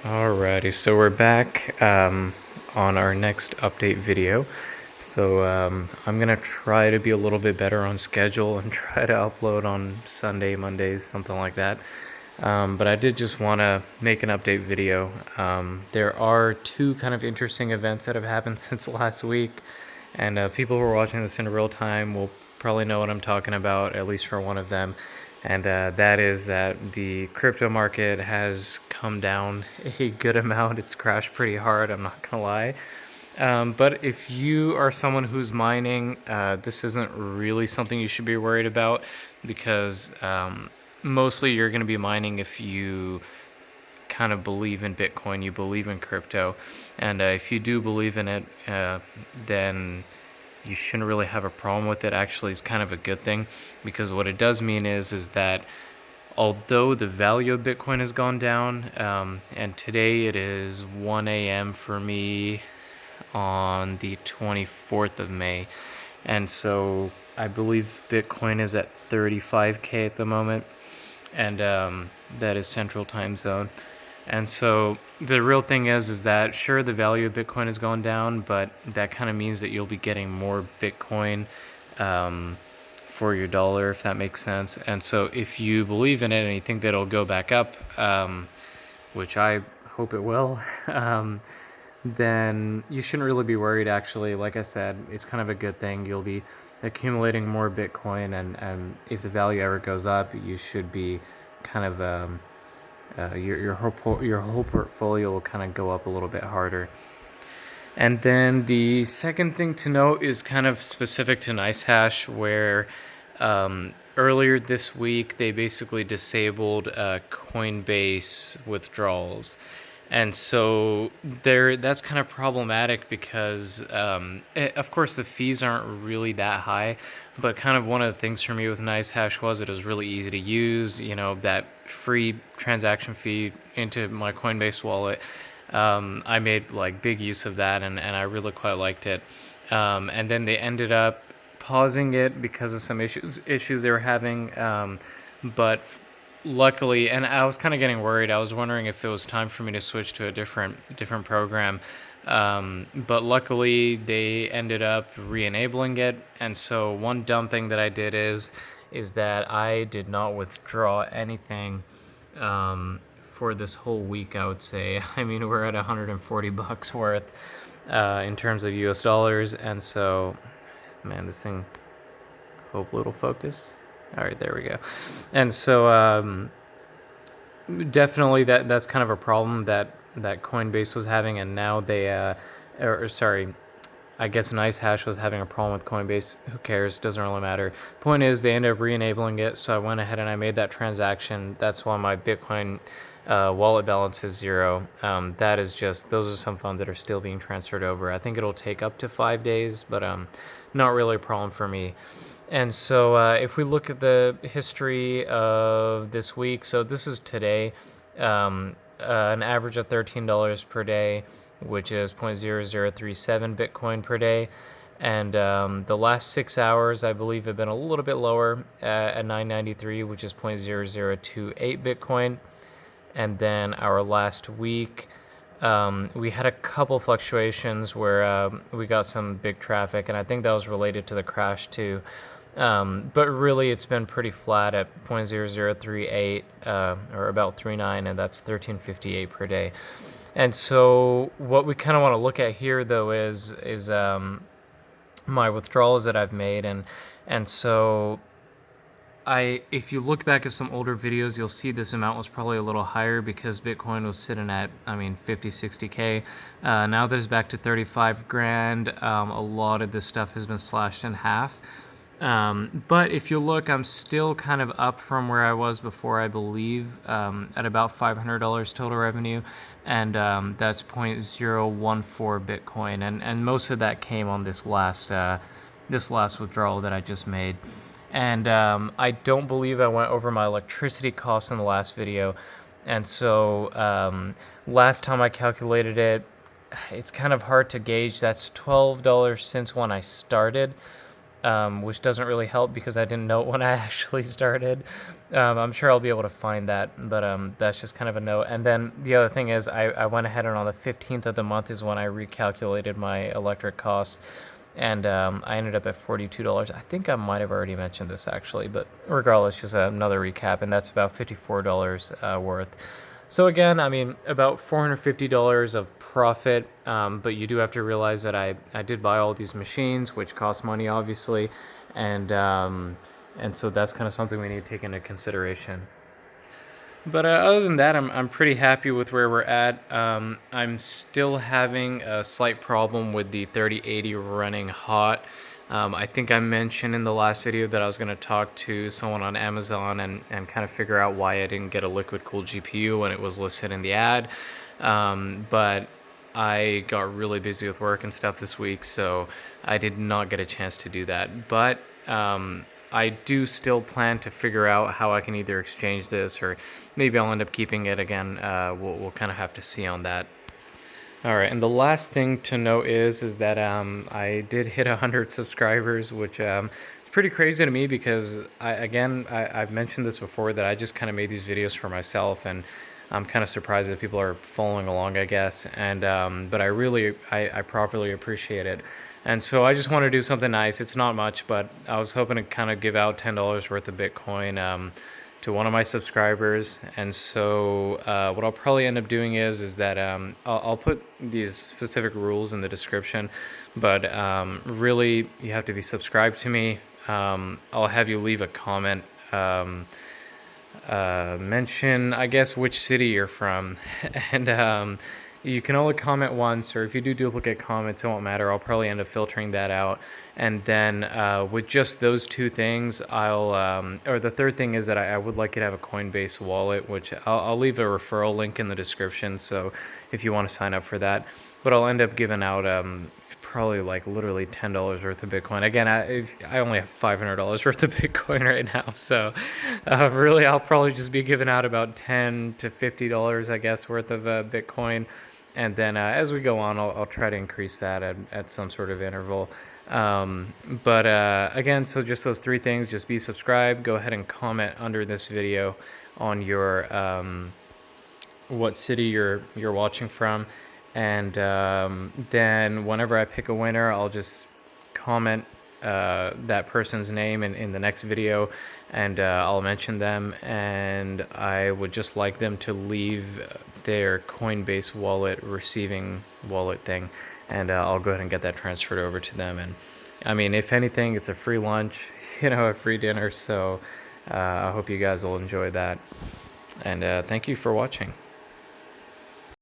Alrighty, so we're back on our next update video. So I'm gonna try to be a little bit better on schedule and try to upload on Sunday, Mondays, something like that. But I did just want to make an update video. There are two kind of interesting events that have happened since last week, and people who are watching this in real time will probably know what I'm talking about, at least for one of them. And that is that the crypto market has come down a good amount. It's crashed pretty hard, I'm not gonna lie. But if you are someone who's mining, this isn't really something you should be worried about because mostly you're going to be mining if you kind of believe in Bitcoin, you believe in crypto. And if you do believe in it, then you shouldn't really have a problem with it. Actually, it's kind of a good thing because what it does mean is that although the value of Bitcoin has gone down, and today it is 1 a.m. for me on the 24th of May. And so I believe Bitcoin is at 35K at the moment, and that is Central Time Zone. And so the real thing is that sure, the value of Bitcoin has gone down, but that kind of means that you'll be getting more Bitcoin for your dollar, if that makes sense. And so if you believe in it and you think that it'll go back up, which I hope it will, then you shouldn't really be worried. Actually, like I said, it's kind of a good thing. You'll be accumulating more Bitcoin, and if the value ever goes up, you should be kind of your whole portfolio will kind of go up a little bit harder. And then the second thing to note is kind of specific to NiceHash, where earlier this week they basically disabled coinbase withdrawals. And so that's kind of problematic because, of course, the fees aren't really that high. But kind of one of the things for me with NiceHash was it was really easy to use. You know, that free transaction fee into my Coinbase wallet. I made like big use of that, and I really quite liked it. And then they ended up pausing it because of some issues they were having. But luckily, and I was kind of getting worried. I was wondering if it was time for me to switch to a different program. But luckily, they ended up re-enabling it. And so one dumb thing that I did is that I did not withdraw anything for this whole week, I would say. I mean, we're at $140 worth in terms of US dollars. And so, man, this thing, hopefully it'll focus. All right, there we go. And so definitely that's kind of a problem that Coinbase was having, and now they, I guess NiceHash was having a problem with Coinbase. Who cares? Doesn't really matter. Point is, they ended up re-enabling it, so I went ahead and I made that transaction. That's why my Bitcoin wallet balance is zero. That is just, those are some funds that are still being transferred over. I think it'll take up to 5 days, but not really a problem for me. And so if we look at the history of this week, so this is today, an average of $13 per day, which is 0.0037 Bitcoin per day. And the last 6 hours, I believe, have been a little bit lower at 993, which is 0.0028 Bitcoin. And then our last week, we had a couple fluctuations where we got some big traffic, and I think that was related to the crash too. But really, it's been pretty flat at 0.0038 or about 39, and that's 1358 per day. And so what we kind of want to look at here, though, is my withdrawals that I've made, and so if you look back at some older videos, you'll see this amount was probably a little higher because Bitcoin was sitting at, 50, 60K. Now that it's back to 35 grand, a lot of this stuff has been slashed in half. But if you look, I'm still kind of up from where I was before, I believe, at about $500 total revenue, and that's 0.014 Bitcoin, and most of that came on this last withdrawal that I just made. And I don't believe I went over my electricity costs in the last video, and so last time I calculated it, it's kind of hard to gauge. That's $12 since when I started. which doesn't really help because I didn't know it when I actually started. I'm sure I'll be able to find that, but that's just kind of a note. And then the other thing is I went ahead and on the 15th of the month is when I recalculated my electric costs, and I ended up at $42. I think I might have already mentioned this actually, but regardless, just another recap, and that's about $54 worth. So again, I mean, about $450 of profit, but you do have to realize that I did buy all these machines, which cost money, obviously, and so that's kind of something we need to take into consideration. But other than that, I'm pretty happy with where we're at. I'm still having a slight problem with the 3080 running hot. I think I mentioned in the last video that I was going to talk to someone on Amazon and kind of figure out why I didn't get a liquid cooled GPU when it was listed in the ad. But I got really busy with work and stuff this week, so I did not get a chance to do that. But I do still plan to figure out how I can either exchange this or maybe I'll end up keeping it again. We'll kind of have to see on that. All right, and the last thing to note is that I did hit 100 subscribers, which is pretty crazy to me because I've mentioned this before that I just kind of made these videos for myself, and I'm kind of surprised that people are following along, I guess. And but I properly appreciate it. And so I just want to do something nice. It's not much, but I was hoping to kind of give out $10 worth of Bitcoin to one of my subscribers. And so what I'll probably end up doing is that I'll put these specific rules in the description, but really you have to be subscribed to me. I'll have you leave a comment, mention, I guess, which city you're from, and you can only comment once, or if you do duplicate comments, it won't matter. I'll probably end up filtering that out. And then with just those two things, or the third thing is that I would like you to have a Coinbase wallet, which I'll leave a referral link in the description. So if you want to sign up for that, but I'll end up giving out probably like literally $10 worth of Bitcoin. Again, I only have $500 worth of Bitcoin right now, so really I'll probably just be giving out about $10 to $50, I guess, worth of Bitcoin. And then as we go on, I'll try to increase that at some sort of interval. But again, so just those three things: just be subscribed, go ahead and comment under this video on your what city you're watching from, and then whenever I pick a winner, I'll just comment that person's name in the next video, and I'll mention them, and I would just like them to leave their Coinbase wallet receiving wallet thing, and I'll go ahead and get that transferred over to them. And I mean, if anything, it's a free lunch, a free dinner, so I hope you guys will enjoy that, and thank you for watching.